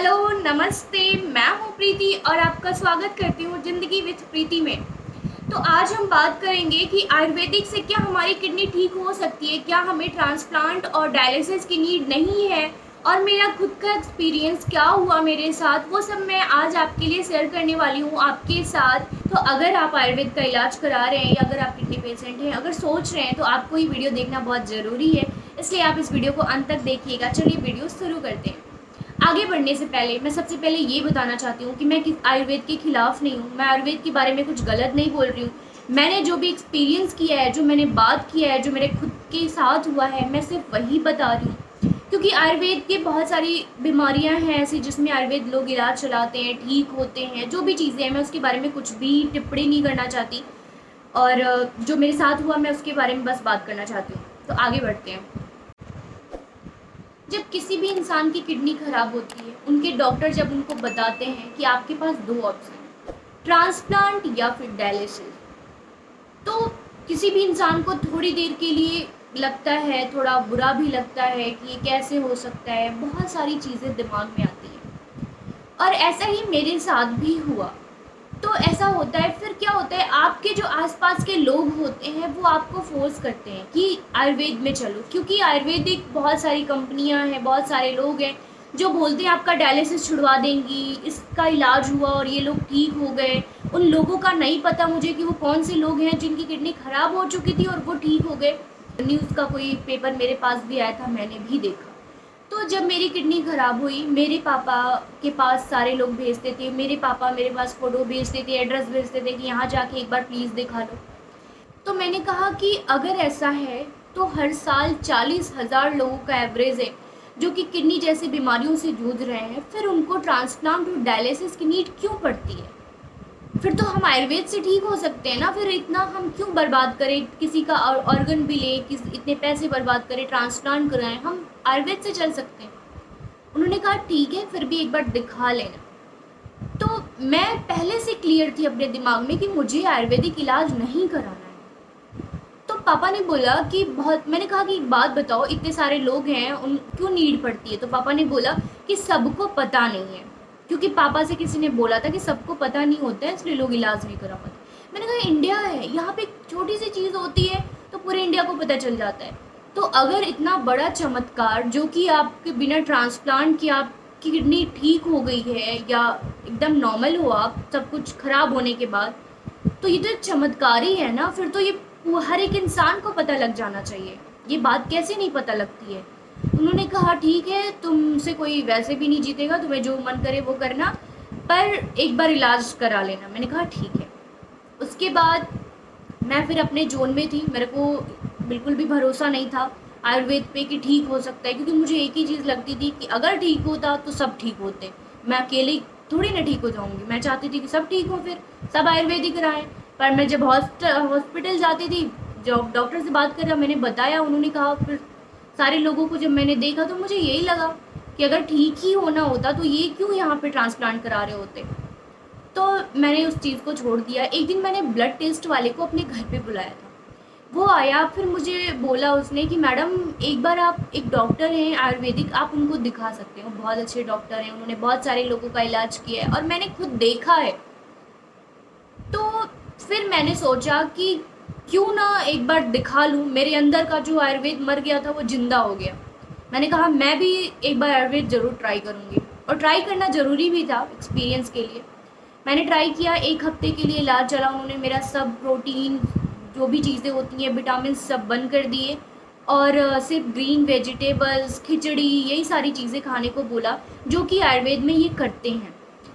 Hello, नमस्ते। मैं हूँ प्रीति और आपका स्वागत करती हूँ ज़िंदगी विद प्रीति में। तो आज हम बात करेंगे कि आयुर्वेदिक से क्या हमारी किडनी ठीक हो सकती है, क्या हमें ट्रांसप्लांट और डायलिसिस की नीड नहीं है, और मेरा खुद का एक्सपीरियंस क्या हुआ मेरे साथ, वो सब मैं आज आपके लिए शेयर करने वाली हूँ आपके साथ। तो अगर आप आयुर्वेद का इलाज करा रहे हैं या अगर आप किडनी पेशेंट हैं, अगर सोच रहे हैं, तो आपको ये वीडियो देखना बहुत ज़रूरी है, इसलिए आप इस वीडियो को अंत तक देखिएगा। चलिए वीडियो शुरू करते हैं। आगे बढ़ने से पहले मैं सबसे पहले ये बताना चाहती हूँ कि मैं आयुर्वेद के खिलाफ नहीं हूँ, मैं आयुर्वेद के बारे में कुछ गलत नहीं बोल रही हूँ। मैंने जो भी एक्सपीरियंस किया है, जो मैंने बात किया है, जो मेरे खुद के साथ हुआ है, मैं सिर्फ वही बता रही हूँ। क्योंकि आयुर्वेद की बहुत सारी बीमारियाँ हैं ऐसी जिसमें आयुर्वेद लोग इलाज चलाते हैं, ठीक होते हैं, जो भी चीज़ें हैं मैं उसके बारे में कुछ भी टिप्पणी नहीं करना चाहती। और जो मेरे साथ हुआ मैं उसके बारे में बस बात करना चाहती हूँ। तो आगे बढ़ते हैं। जब किसी भी इंसान की किडनी खराब होती है, उनके डॉक्टर जब उनको बताते हैं कि आपके पास दो ऑप्शन, ट्रांसप्लांट या फिर डायलिसिस, तो किसी भी इंसान को थोड़ी देर के लिए लगता है, थोड़ा बुरा भी लगता है कि ये कैसे हो सकता है, बहुत सारी चीज़ें दिमाग में आती हैं। और ऐसा ही मेरे साथ भी हुआ। तो ऐसा होता है, फिर क्या होता है, आपके जो आसपास के लोग होते हैं वो आपको फोर्स करते हैं कि आयुर्वेद में चलो, क्योंकि आयुर्वेदिक बहुत सारी कंपनियां हैं, बहुत सारे लोग हैं जो बोलते हैं आपका डायलिसिस छुड़वा देंगी, इसका इलाज हुआ और ये लोग ठीक हो गए। उन लोगों का नहीं पता मुझे कि वो कौन से लोग हैं जिनकी किडनी ख़राब हो चुकी थी और वो ठीक हो गए। न्यूज़ का कोई पेपर मेरे पास भी आया था, मैंने भी देखा। तो जब मेरी किडनी ख़राब हुई, मेरे पापा के पास सारे लोग भेजते थे, मेरे पापा मेरे पास फ़ोटो भेजते थे, एड्रेस भेजते थे कि यहाँ जाके एक बार प्लीज़ दिखा लो। तो मैंने कहा कि अगर ऐसा है तो हर साल 40,000 लोगों का एवरेज है जो कि किडनी जैसी बीमारियों से जूझ रहे हैं, फिर उनको ट्रांसप्लांट और डायलिसिस की नीड क्यों पड़ती है? फिर तो हम आयुर्वेद से ठीक हो सकते हैं ना, फिर इतना हम क्यों बर्बाद करें, किसी का ऑर्गन भी लें, इतने पैसे बर्बाद करें, ट्रांसप्लांट कराएं, हम आयुर्वेद से चल सकते हैं। उन्होंने कहा ठीक है, फिर भी एक बार दिखा लेना। तो मैं पहले से क्लियर थी अपने दिमाग में कि मुझे आयुर्वेदिक इलाज नहीं कराना है। तो पापा ने बोला कि बहुत, मैंने कहा कि एक बात बताओ, इतने सारे लोग हैं, उन क्यों नीड पड़ती है? तो पापा ने बोला कि सबको पता नहीं है, क्योंकि पापा से किसी ने बोला था कि सबको पता नहीं होता है इसलिए लोग इलाज नहीं करा पाते। मैंने कहा इंडिया है, यहाँ पे छोटी सी चीज़ होती है तो पूरे इंडिया को पता चल जाता है। तो अगर इतना बड़ा चमत्कार जो कि आपके बिना ट्रांसप्लांट के आपकी किडनी ठीक हो गई है या एकदम नॉर्मल हो आप, सब कुछ खराब होने के बाद, तो ये तो एक चमत्कार ही है ना। फिर तो ये हर एक इंसान को पता लग जाना चाहिए, ये बात कैसे नहीं पता लगती है? उन्होंने कहा ठीक है, तुमसे कोई वैसे भी नहीं जीतेगा, तुम्हें जो मन करे वो करना, पर एक बार इलाज करा लेना। मैंने कहा ठीक है। उसके बाद मैं फिर अपने जोन में थी, मेरे को बिल्कुल भी भरोसा नहीं था आयुर्वेद पे कि ठीक हो सकता है, क्योंकि मुझे एक ही चीज़ लगती थी कि अगर ठीक होता तो सब ठीक होते, मैं अकेले थोड़ी ना ठीक हो जाऊंगी। मैं चाहती थी कि सब ठीक हो, फिर सब आयुर्वेदिक कराएं। पर मैं जब हॉस्पिटल जाती थी, जब डॉक्टर से बात कर रहा, मैंने बताया, उन्होंने कहा, फिर सारे लोगों को जब मैंने देखा तो मुझे यही लगा कि अगर ठीक ही होना होता तो ये क्यों यहाँ पे ट्रांसप्लांट करा रहे होते। तो मैंने उस चीज़ को छोड़ दिया। एक दिन मैंने ब्लड टेस्ट वाले को अपने घर पे बुलाया था, वो आया, फिर मुझे बोला उसने कि मैडम एक बार आप, एक डॉक्टर हैं आयुर्वेदिक, आप उनको दिखा सकते हो, बहुत अच्छे डॉक्टर हैं, उन्होंने बहुत सारे लोगों का इलाज किया है और मैंने खुद देखा है। तो फिर मैंने सोचा कि क्यों ना एक बार दिखा लूँ, मेरे अंदर का जो आयुर्वेद मर गया था वो जिंदा हो गया। मैंने कहा मैं भी एक बार आयुर्वेद ज़रूर ट्राई करूँगी, और ट्राई करना ज़रूरी भी था एक्सपीरियंस के लिए। मैंने ट्राई किया, 1 हफ्ते के लिए इलाज चला, उन्होंने मेरा सब प्रोटीन, जो भी चीज़ें होती हैं, विटामिन सब बंद कर दिए, और सिर्फ ग्रीन वेजिटेबल्स, खिचड़ी, यही सारी चीज़ें खाने को बोला, जो कि आयुर्वेद में ये करते हैं।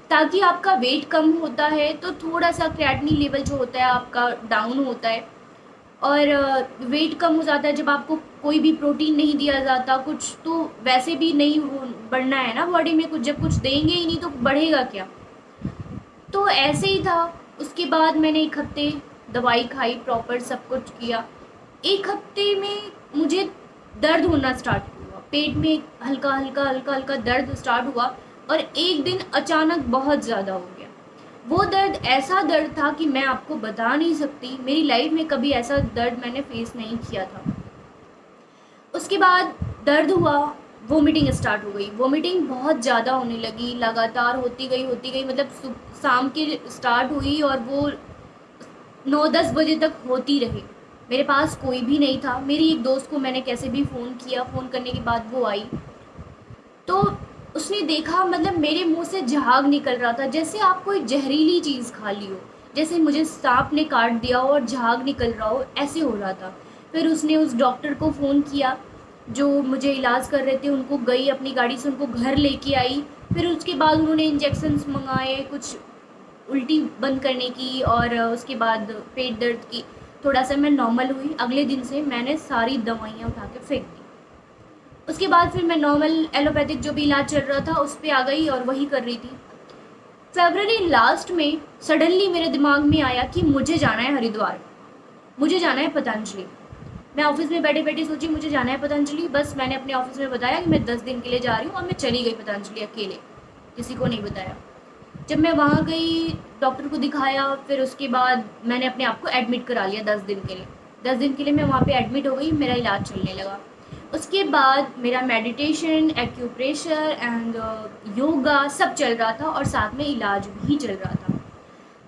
ताकि आपका वेट कम होता है तो थोड़ा सा क्रिएटिनिन लेवल जो होता है आपका डाउन होता है, और वेट कम हो जाता है जब आपको कोई भी प्रोटीन नहीं दिया जाता कुछ, तो वैसे भी नहीं बढ़ना है ना बॉडी में कुछ, जब कुछ देंगे ही नहीं तो बढ़ेगा क्या? तो ऐसे ही था। उसके बाद मैंने 1 हफ्ते दवाई खाई, प्रॉपर सब कुछ किया। 1 हफ्ते में मुझे दर्द होना स्टार्ट हुआ, पेट में हल्का हल्का हल्का हल्का दर्द स्टार्ट हुआ, और एक दिन अचानक बहुत ज़्यादा हो गया। वो दर्द ऐसा दर्द था कि मैं आपको बता नहीं सकती, मेरी लाइफ में कभी ऐसा दर्द मैंने फेस नहीं किया था। उसके बाद दर्द हुआ, वोमिटिंग स्टार्ट हो गई। वोमिटिंग बहुत ज़्यादा होने लगी, लगातार होती गई, मतलब शाम के स्टार्ट हुई और वो 9-10 बजे तक होती रही। मेरे पास कोई भी नहीं था। मेरी एक दोस्त को मैंने कैसे भी फ़ोन किया, फ़ोन करने के बाद वो आई, तो उसने देखा, मतलब मेरे मुंह से झाग निकल रहा था, जैसे आप कोई जहरीली चीज़ खा ली हो, जैसे मुझे सांप ने काट दिया हो और झाग निकल रहा हो, ऐसे हो रहा था। फिर उसने उस डॉक्टर को फ़ोन किया जो मुझे इलाज कर रहे थे, उनको गई अपनी गाड़ी से, उनको घर लेके आई। फिर उसके बाद उन्होंने इंजेक्शन्स मंगाए, कुछ उल्टी बंद करने की और उसके बाद पेट दर्द की। थोड़ा सा मैं नॉर्मल हुई। अगले दिन से मैंने सारी दवाइयाँ उठा के फेंक दी। उसके बाद फिर मैं नॉर्मल एलोपैथिक जो भी इलाज चल रहा था उस पर आ गई और वही कर रही थी। फरवरी लास्ट में सडनली मेरे दिमाग में आया कि मुझे जाना है हरिद्वार, मुझे जाना है पतंजलि। मैं ऑफिस में बैठे बैठे सोची मुझे जाना है पतंजलि। बस मैंने अपने ऑफिस में बताया कि मैं 10 दिन के लिए जा रही हूँ और मैं चली गई पतंजलि अकेले, किसी को नहीं बताया। जब मैं वहाँ गई, डॉक्टर को दिखाया, फिर उसके बाद मैंने अपने आप को एडमिट करा लिया 10 दिन के लिए। 10 दिन के लिए मैं वहाँ पे एडमिट हो गई, मेरा इलाज चलने लगा। उसके बाद मेरा मेडिटेशन, एक्यूप्रेशर एंड योगा सब चल रहा था और साथ में इलाज भी चल रहा था।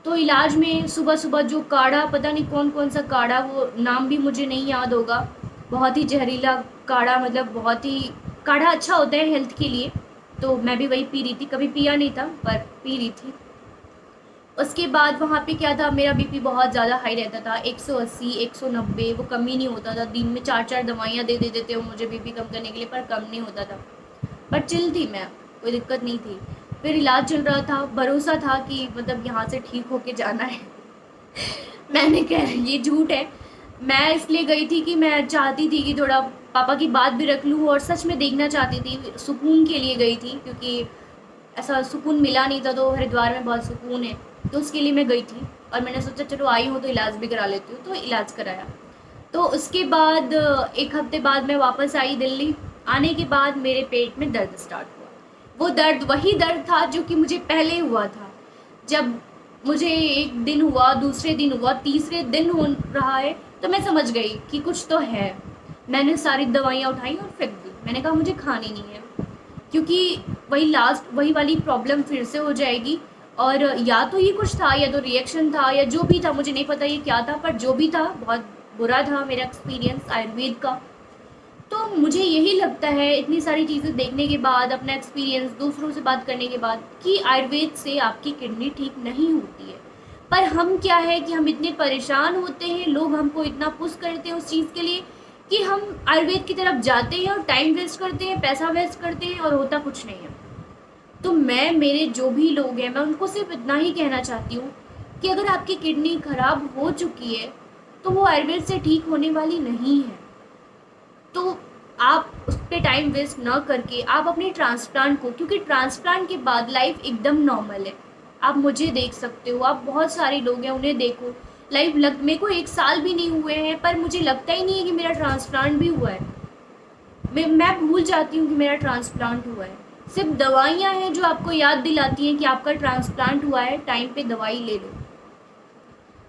तो इलाज में सुबह सुबह जो काढ़ा, पता नहीं कौन कौन सा काढ़ा, वो नाम भी मुझे नहीं याद होगा, बहुत ही जहरीला काढ़ा, मतलब बहुत ही काढ़ा अच्छा होता है हेल्थ के लिए, तो मैं भी वही पी रही थी। कभी पिया नहीं था पर पी रही थी। उसके बाद वहाँ पे क्या था, मेरा बीपी बहुत ज़्यादा हाई रहता था, 180 190, वो कम ही नहीं होता था। दिन में 4-4 दवाइयाँ दे देते थे वो मुझे बीपी कम करने के लिए, पर कम नहीं होता था। पर चिल थी मैं, कोई दिक्कत नहीं थी। फिर इलाज चल रहा था, भरोसा था कि मतलब यहाँ से ठीक होके जाना है। मैंने कह ये झूठ है, मैं इसलिए गई थी कि मैं चाहती थी कि थोड़ा पापा की बात भी रख लूँ और सच में देखना चाहती थी, सुकून के लिए गई थी, क्योंकि ऐसा सुकून मिला नहीं था। तो हरिद्वार में बहुत सुकून है, तो उसके लिए मैं गई थी और मैंने सोचा चलो आई हूँ तो इलाज भी करा लेती हूँ, तो इलाज कराया। तो उसके बाद 1 हफ्ते बाद मैं वापस आई दिल्ली। आने के बाद मेरे पेट में दर्द स्टार्ट हुआ। वो दर्द वही दर्द था जो कि मुझे पहले हुआ था। जब मुझे एक दिन हुआ, दूसरे दिन हुआ, तीसरे दिन हो रहा है, तो मैं समझ गई कि कुछ तो है। मैंने सारी दवाइयाँ उठाई और फेंक दी। मैंने कहा मुझे खानी नहीं है, क्योंकि वही वाली प्रॉब्लम फिर से हो जाएगी। और या तो ये कुछ था, या तो रिएक्शन था, या जो भी था, मुझे नहीं पता ये क्या था, पर जो भी था बहुत बुरा था मेरा एक्सपीरियंस आयुर्वेद का। तो मुझे यही लगता है इतनी सारी चीज़ें देखने के बाद, अपना एक्सपीरियंस दूसरों से बात करने के बाद, कि आयुर्वेद से आपकी किडनी ठीक नहीं होती है। पर हम क्या है कि हम इतने परेशान होते हैं, लोग हमको इतना पुश करते हैं उस चीज़ के लिए कि हम आयुर्वेद की तरफ जाते हैं और टाइम वेस्ट करते हैं, पैसा वेस्ट करते हैं और होता कुछ नहीं है। तो मैं, मेरे जो भी लोग हैं, मैं उनको सिर्फ इतना ही कहना चाहती हूँ कि अगर आपकी किडनी ख़राब हो चुकी है तो वो आयुर्वेद से ठीक होने वाली नहीं है। तो आप उस पर टाइम वेस्ट ना करके आप अपने ट्रांसप्लांट को, क्योंकि ट्रांसप्लांट के बाद लाइफ एकदम नॉर्मल है। आप मुझे देख सकते हो, आप बहुत सारे लोग हैं उन्हें देखो, मेरे को 1 साल भी नहीं हुए हैं पर मुझे लगता ही नहीं है कि मेरा ट्रांसप्लांट भी हुआ है। मैं भूल जाती हूँ कि मेरा ट्रांसप्लांट हुआ है। सिर्फ दवाइयाँ हैं जो आपको याद दिलाती हैं कि आपका ट्रांसप्लांट हुआ है, टाइम पे दवाई ले लो।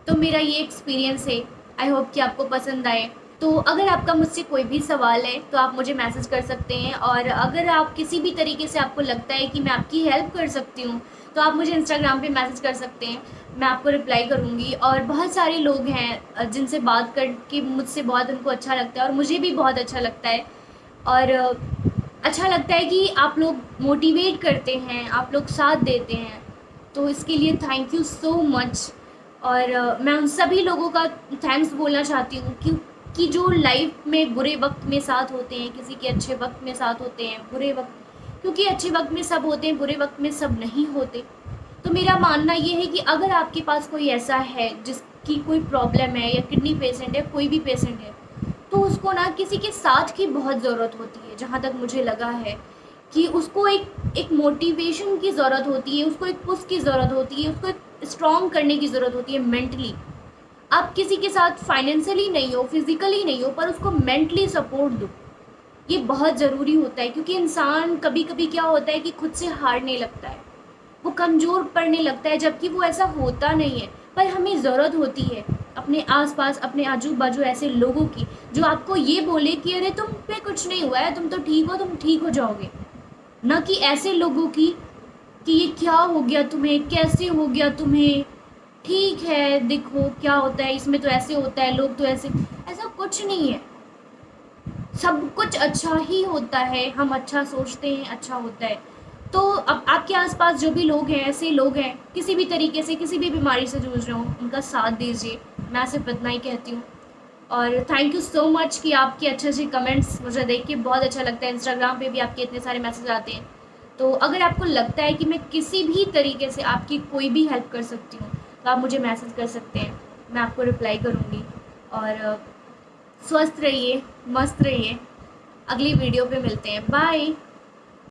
तो मेरा ये एक्सपीरियंस है। आई होप कि आपको पसंद आए। तो अगर आपका मुझसे कोई भी सवाल है तो आप मुझे मैसेज कर सकते हैं, और अगर आप किसी भी तरीके से आपको लगता है कि मैं आपकी हेल्प कर सकती हूँ तो आप मुझे इंस्टाग्राम पे मैसेज कर सकते हैं, मैं आपको रिप्लाई करूँगी। और बहुत सारे लोग हैं जिनसे बात करके मुझसे बहुत उनको अच्छा लगता है और मुझे भी बहुत अच्छा लगता है। और अच्छा लगता है कि आप लोग मोटिवेट करते हैं, आप लोग साथ देते हैं, तो इसके लिए थैंक यू सो मच। और मैं उन सभी लोगों का थैंक्स बोलना चाहती हूँ कि जो लाइफ में बुरे वक्त में साथ होते हैं, किसी के अच्छे वक्त में साथ होते हैं, बुरे वक्त, क्योंकि अच्छे वक्त में सब होते हैं, बुरे वक्त में सब नहीं होते। तो मेरा मानना ये है कि अगर आपके पास कोई ऐसा है जिसकी कोई प्रॉब्लम है, या किडनी पेशेंट है, कोई भी पेशेंट है, तो उसको ना किसी के साथ की बहुत ज़रूरत होती है। जहाँ तक मुझे लगा है कि उसको एक मोटिवेशन की ज़रूरत होती है, उसको एक पुश की ज़रूरत होती है, उसको एक स्ट्रॉन्ग करने की ज़रूरत होती है मेंटली। आप किसी के साथ फाइनेंशियली नहीं हो, फिजिकली नहीं हो, पर उसको मेंटली सपोर्ट दो। ये बहुत ज़रूरी होता है, क्योंकि इंसान कभी कभी क्या होता है कि खुद से हारने लगता है, वो कमज़ोर पड़ने लगता है, जबकि वो ऐसा होता नहीं है। पर हमें ज़रूरत होती है अपने आसपास, अपने आजू बाजू ऐसे लोगों की जो आपको ये बोले कि अरे तुम पे कुछ नहीं हुआ है, तुम तो ठीक हो, तुम ठीक हो जाओगे। ना कि ऐसे लोगों की कि ये क्या हो गया तुम्हें, कैसे हो गया तुम्हें, ठीक है देखो क्या होता है, इसमें तो ऐसे होता है, लोग तो ऐसे। ऐसा कुछ नहीं है, सब कुछ अच्छा ही होता है, हम अच्छा सोचते हैं अच्छा होता है। तो अब आपके आसपास जो भी लोग हैं, ऐसे लोग हैं किसी भी तरीके से किसी भी बीमारी से जूझ रहे हो, उनका साथ दीजिए, मैं सिर्फ इतना ही कहती हूँ। और थैंक यू सो मच कि आपके अच्छे अच्छे कमेंट्स मुझे देख के बहुत अच्छा लगता है। इंस्टाग्राम पे भी आपके इतने सारे मैसेज आते हैं। तो अगर आपको लगता है कि मैं किसी भी तरीके से आपकी कोई भी हेल्प कर सकती हूँ तो आप मुझे मैसेज कर सकते हैं, मैं आपको रिप्लाई करूँगी। और स्वस्थ रहिए, मस्त रहिए, अगली वीडियो पे मिलते हैं, बाय।